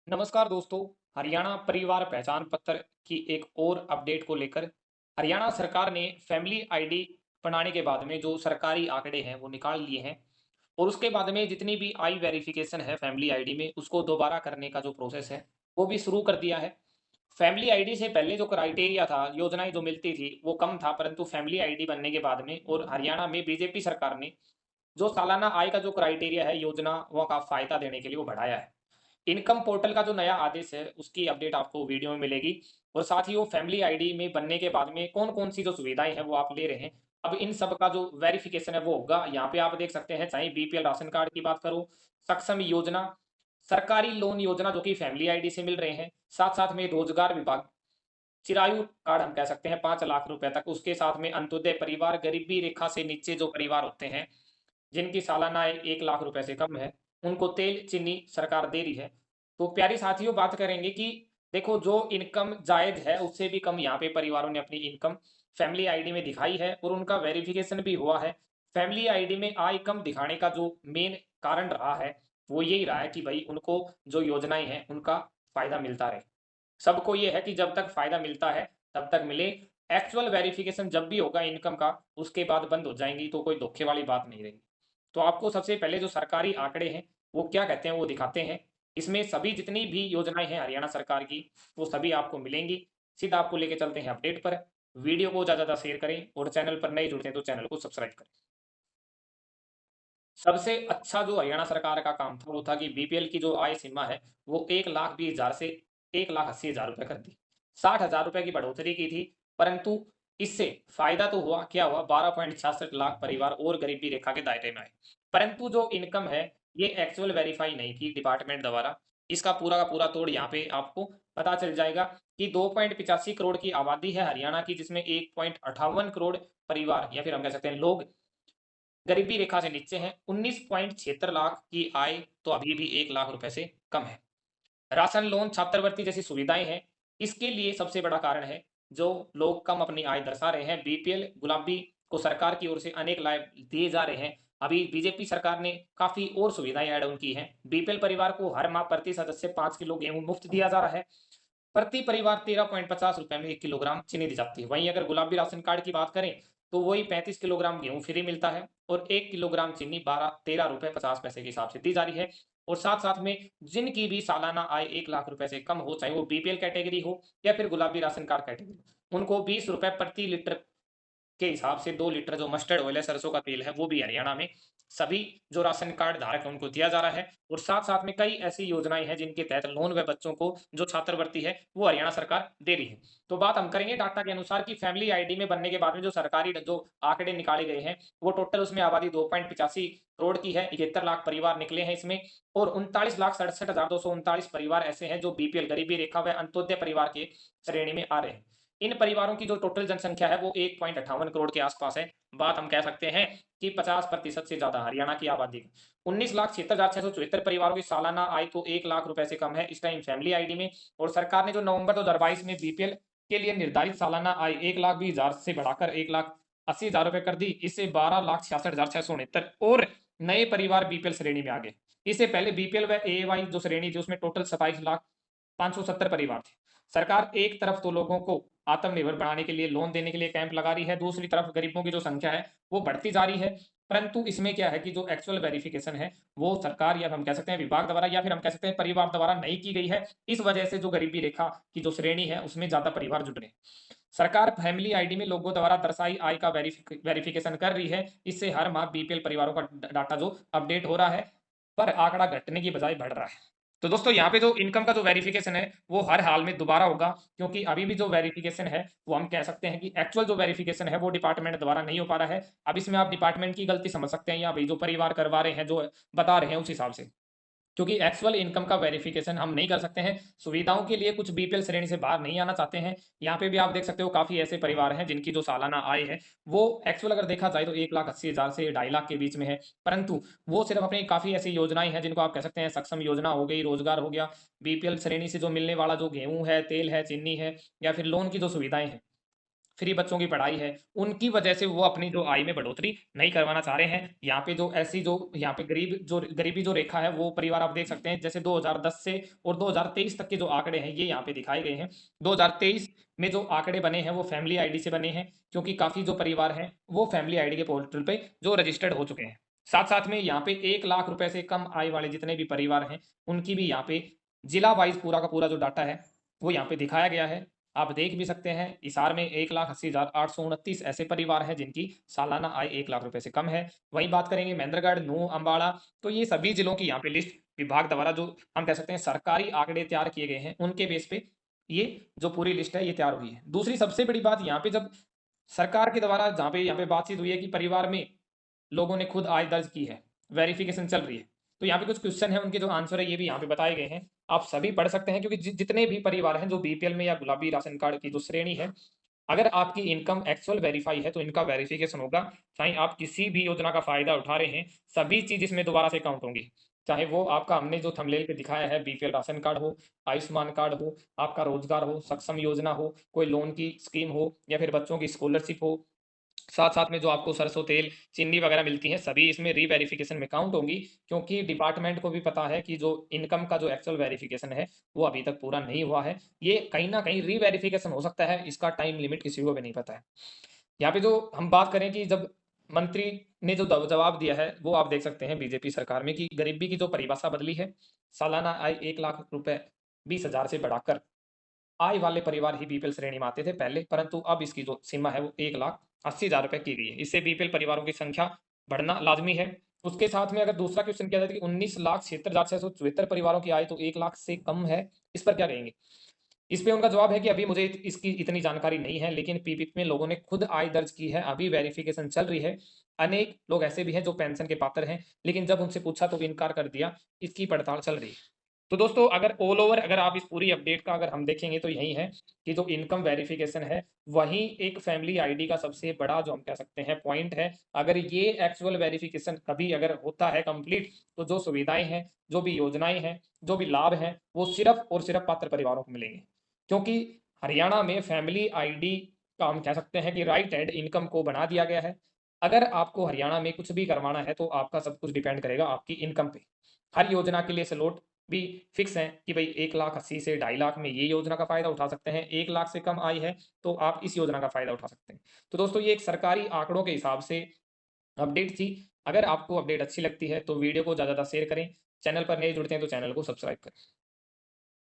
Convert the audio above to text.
नमस्कार दोस्तों। हरियाणा परिवार पहचान पत्र की एक और अपडेट को लेकर हरियाणा सरकार ने फैमिली आईडी बनाने के बाद में जो सरकारी आंकड़े हैं वो निकाल लिए हैं और उसके बाद में जितनी भी आई वेरिफिकेशन है फैमिली आईडी में उसको दोबारा करने का जो प्रोसेस है वो भी शुरू कर दिया है। फैमिली आईडी से पहले जो क्राइटेरिया था, योजनाएं जो मिलती थी वो कम था, परंतु फैमिली आईडी बनने के बाद में और हरियाणा में बीजेपी सरकार ने जो सालाना आय का जो क्राइटेरिया है योजनाओं का फायदा देने के लिए वो बढ़ाया है। इनकम पोर्टल का जो नया आदेश है उसकी अपडेट आपको वीडियो में मिलेगी और साथ ही वो फैमिली आईडी में बनने के बाद में कौन कौन सी जो सुविधाएं हैं वो आप ले रहे हैं। अब इन सब का जो वेरिफिकेशन है वो होगा। यहाँ पे आप देख सकते हैं, चाहे बीपीएल राशन कार्ड की बात करो, सक्षम योजना, सरकारी लोन योजना जो कि फैमिली आईडी से मिल रहे हैं, साथ साथ में रोजगार विभाग, चिरायु कार्ड हम कह सकते हैं 5 लाख रुपए तक, उसके साथ में अंत्योदय परिवार, गरीबी रेखा से नीचे जो परिवार होते हैं जिनकी सालाना आय 1 लाख रुपए से कम है, उनको तेल चीनी सरकार दे रही है। तो प्यारे साथियों, बात करेंगे कि देखो, जो इनकम जायज़ है उससे भी कम यहाँ पे परिवारों ने अपनी इनकम फैमिली आईडी में दिखाई है और उनका वेरिफिकेशन भी हुआ है। फैमिली आईडी में आय कम दिखाने का जो मेन कारण रहा है वो यही रहा है कि भाई उनको जो योजनाएं हैं उनका फायदा मिलता रहे। सबको ये है कि जब तक फायदा मिलता है तब तक मिले। एक्चुअल वेरिफिकेशन जब भी होगा इनकम का उसके बाद बंद हो जाएंगी, तो कोई धोखे वाली बात नहीं रहेगी। तो आपको सबसे पहले जो सरकारी आंकड़े हैं वो क्या कहते हैं वो दिखाते हैं। इसमें सभी जितनी भी योजनाएं हैं हरियाणा सरकार की वो सभी आपको मिलेंगी। सीधा आपको लेके चलते हैं अपडेट पर। वीडियो को ज़्यादा ज़्यादा शेयर करें और चैनल पर नए जुड़ते हैं तो चैनल को सब्सक्राइब करें। सबसे अच्छा जो हरियाणा सरकार का काम था वो था कि बीपीएल की जो आय सीमा है वो 1,20,000 से 1,80,000 रुपए कर दी। 60,000 रुपए की बढ़ोतरी की थी, परंतु इससे फायदा तो हुआ, क्या हुआ, 12.66 लाख परिवार और गरीबी रेखा के दायरे में आए। परंतु जो इनकम है ये एक्चुअल वेरीफाई नहीं की डिपार्टमेंट द्वारा। इसका पूरा का पूरा तोड़ यहाँ पे आपको पता चल जाएगा कि 2.85 करोड़ की आबादी है हरियाणा की, जिसमें 1.58 करोड़ परिवार या फिर हम कह सकते हैं लोग गरीबी रेखा से नीचे हैं। 19.76 लाख की आय तो अभी भी 1 लाख रुपए से कम है। राशन, लोन, छात्रवृत्ति जैसी सुविधाएं हैं। इसके लिए सबसे बड़ा कारण है जो लोग कम अपनी आय दर्शा रहे हैं। बीपीएल गुलाबी को सरकार की ओर से अनेक लाभ दिए जा रहे हैं। अभी बीजेपी सरकार ने काफी और सुविधाएं ऐड ऑन की हैं। बीपीएल परिवार को हर माह प्रति सदस्य 5 किलो गेहूं मुफ्त दिया जा रहा है। प्रति परिवार 13.50 रुपए में 1 किलोग्राम चीनी दी जाती है। वहीं अगर गुलाबी राशन कार्ड की बात करें तो वही 35 किलोग्राम गेहूं फ्री मिलता है और 1 किलोग्राम चीनी 13 रुपए 50 पैसे के हिसाब से दी जा रही है। और साथ साथ में जिनकी भी सालाना आय 1 लाख रुपए से कम हो, चाहे वो बीपीएल कैटेगरी हो या फिर गुलाबी राशन कार्ड कैटेगरी, उनको 20 रुपए प्रति लीटर के हिसाब से 2 लीटर जो मस्टर्ड ऑयल है, सरसों का तेल है, वो भी हरियाणा में सभी जो राशन कार्ड धारक है उनको दिया जा रहा है। और साथ साथ में कई ऐसी योजनाएं हैं जिनके तहत लोन व बच्चों को जो छात्रवृत्ति है वो हरियाणा सरकार दे रही है। तो बात हम करेंगे डाटा के अनुसार कि फैमिली आईडी में बनने के बाद में जो सरकारी जो आंकड़े निकाले गए हैं वो टोटल उसमें आबादी 2.85 करोड़ की है। 71 लाख परिवार निकले हैं इसमें और 39,67,239 परिवार ऐसे हैं जो बीपीएल गरीबी रेखा व अंत्योदय परिवार के श्रेणी में आ रहे हैं। इन परिवारों की जो टोटल जनसंख्या है वो 1.58 करोड़ के आसपास है। बात हम कह सकते हैं कि 50% से ज्यादा हरियाणा की आबादी। 19,76,674 परिवारों की सालाना आय तो 1 लाख रुपए से कम है इस टाइम फैमिली आईडी में। और सरकार ने जो नवंबर 2022 में बीपीएल के लिए निर्धारित सालाना आय 1,20,000 से बढ़ाकर 1,80,000 रुपए कर दी। इससे 12,66,669 और नए परिवार बीपीएल श्रेणी में आ गए। इससे पहले बीपीएल व एवाई जो श्रेणी थी उसमें टोटल 27,570 परिवार थे। सरकार एक तरफ तो लोगों को आत्मनिर्भर बनाने के लिए लोन देने के लिए कैंप लगा रही है, दूसरी तरफ गरीबों की जो संख्या है वो बढ़ती जा रही है। परंतु इसमें क्या है कि जो एक्चुअल वेरिफिकेशन है वो सरकार या हम कह सकते हैं विभाग द्वारा या फिर हम कह सकते हैं परिवार द्वारा नहीं की गई है। इस वजह से जो गरीबी रेखा की जो श्रेणी है उसमें ज्यादा परिवार जुड़ रहे हैं। सरकार फैमिली आईडी में लोगों द्वारा दर्शाई आय का वेरिफिकेशन कर रही है। इससे हर माह बीपीएल परिवारों का डाटा जो अपडेट हो रहा है, पर आंकड़ा घटने की बजाय बढ़ रहा है। तो दोस्तों यहाँ पे जो इनकम का जो वेरिफिकेशन है वो हर हाल में दोबारा होगा, क्योंकि अभी भी जो वेरिफिकेशन है वो हम कह सकते हैं कि एक्चुअल जो वेरिफिकेशन है वो डिपार्टमेंट द्वारा नहीं हो पा रहा है। अब इसमें आप डिपार्टमेंट की गलती समझ सकते हैं या भाई जो परिवार करवा रहे हैं जो बता रहे हैं उस हिसाब से, क्योंकि एक्चुअल इनकम का वेरिफिकेशन हम नहीं कर सकते हैं। सुविधाओं के लिए कुछ बीपीएल श्रेणी से बाहर नहीं आना चाहते हैं। यहाँ पे भी आप देख सकते हो काफी ऐसे परिवार हैं जिनकी जो सालाना आय है वो एक्चुअल अगर देखा जाए तो 1,80,000 से 2.5 लाख के बीच में है। परंतु वो सिर्फ अपनी काफी ऐसी योजनाएं हैं जिनको आप कह सकते हैं सक्षम योजना हो गई, रोजगार हो गया, बीपीएल श्रेणी से जो मिलने वाला जो गेहूं है, तेल है, चीनी है, या फिर लोन की जो सुविधाएं हैं फ्री बच्चों की पढ़ाई है, उनकी वजह से वो अपनी जो आय में बढ़ोतरी नहीं करवाना चाह रहे हैं। यहाँ पे जो ऐसी जो यहाँ पे गरीबी जो रेखा है वो परिवार आप देख सकते हैं, जैसे 2010 से और 2023 तक के जो आंकड़े हैं ये यहाँ पे दिखाए गए हैं। 2023 में जो आंकड़े बने हैं वो फैमिली आईडी से बने हैं, क्योंकि काफी जो परिवार हैं वो फैमिली आईडी के पोर्टल पे जो रजिस्टर्ड हो चुके हैं। साथ साथ में यहाँ पे 1 लाख रुपए से कम आय वाले जितने भी परिवार हैं उनकी भी यहाँ पे जिला वाइज पूरा का पूरा जो डाटा है वो यहाँ पे दिखाया गया है। आप देख भी सकते हैं, हिसार में 1,80,829 ऐसे परिवार हैं जिनकी सालाना आय 1 लाख रुपए से कम है। वहीं बात करेंगे महेंद्रगढ़, नूंह, अंबाला, तो ये सभी जिलों की यहाँ पे लिस्ट विभाग द्वारा जो हम कह सकते हैं सरकारी आंकड़े तैयार किए गए हैं उनके बेस पे ये जो पूरी लिस्ट है ये तैयार हुई है। दूसरी सबसे बड़ी बात यहाँ पे जब सरकार के द्वारा जहाँ पे यहाँ पे बातचीत हुई है कि परिवार में लोगों ने खुद आय दर्ज की है, वेरिफिकेशन चल रही है, तो यहाँ पे कुछ क्वेश्चन है उनके जो आंसर है ये भी यहाँ पे बताए गए हैं। आप सभी पढ़ सकते हैं, क्योंकि जितने भी परिवार हैं जो बीपीएल में या गुलाबी राशन कार्ड की जो श्रेणी है, अगर आपकी इनकम एक्चुअल वेरीफाई है तो इनका वेरिफिकेशन होगा। चाहे आप किसी भी योजना का फायदा उठा रहे हैं, सभी चीज इसमें दोबारा से काउंट होंगी। चाहे वो आपका हमने जो थंबनेल पे दिखाया है बीपीएल राशन कार्ड हो, आयुष्मान कार्ड हो, आपका रोजगार हो, सक्षम योजना हो, कोई लोन की स्कीम हो, या फिर बच्चों की स्कॉलरशिप हो, साथ साथ में जो आपको सरसों तेल, चीनी वगैरह मिलती है, सभी इसमें रीवेरिफिकेशन में काउंट होंगी। क्योंकि डिपार्टमेंट को भी पता है कि जो इनकम का जो एक्चुअल वेरिफिकेशन है वो अभी तक पूरा नहीं हुआ है, ये कहीं ना कहीं रीवेरिफिकेशन हो सकता है, इसका टाइम लिमिट किसी को भी नहीं पता है। यहाँ पे जो हम बात करें कि जब मंत्री ने जो जवाब दिया है वो आप देख सकते हैं बीजेपी सरकार में, कि गरीबी की जो परिभाषा बदली है, सालाना आय 1 लाख रुपए 20,000 से बढ़ाकर आय वाले परिवार ही बीपीएल श्रेणी में आते थे पहले, परंतु अब इसकी जो सीमा है वो 1,80,000 रुपए की गई है। इससे बीपीएल परिवारों की संख्या बढ़ना लाजमी है। उसके साथ में अगर दूसरा क्वेश्चन किया जाए कि 19,76,674 परिवारों की आय तो 1 लाख से कम है, इस पर क्या कहेंगे? इस पे उनका जवाब है कि अभी मुझे इसकी इतनी जानकारी नहीं है, लेकिन पीपीपी में लोगों ने खुद आय दर्ज की है, अभी वेरिफिकेशन चल रही है। अनेक लोग ऐसे भी हैं जो पेंशन के पात्र हैं, लेकिन जब उनसे पूछा तो इनकार कर दिया। इसकी पड़ताल चल रही है। तो दोस्तों, अगर ऑल ओवर अगर आप इस पूरी अपडेट का अगर हम देखेंगे तो यही है कि जो इनकम वेरिफिकेशन है वही एक फैमिली आईडी का सबसे बड़ा जो हम कह सकते हैं पॉइंट है। अगर ये एक्चुअल वेरिफिकेशन कभी अगर होता है कंप्लीट, तो जो सुविधाएं हैं, जो भी योजनाएं हैं, जो भी लाभ हैं, वो सिर्फ और सिर्फ पात्र परिवारों को मिलेंगे। क्योंकि हरियाणा में फैमिली आईडी का हम कह सकते हैं कि राइट एड इनकम को बना दिया गया है। अगर आपको हरियाणा में कुछ भी करवाना है तो आपका सब कुछ डिपेंड करेगा आपकी इनकम पे। हर योजना के लिए स्लॉट भी फिक्स है कि भाई 1,80,000 से 2,50,000 में ये योजना का फायदा उठा सकते हैं, 1 लाख से कम आई है तो आप इस योजना का फायदा उठा सकते हैं। तो दोस्तों, ये एक सरकारी आंकड़ों के हिसाब से अपडेट थी। अगर आपको अपडेट अच्छी लगती है तो वीडियो को ज़्यादा शेयर करें, चैनल पर नए जुड़ते हैं तो चैनल को सब्सक्राइब करें।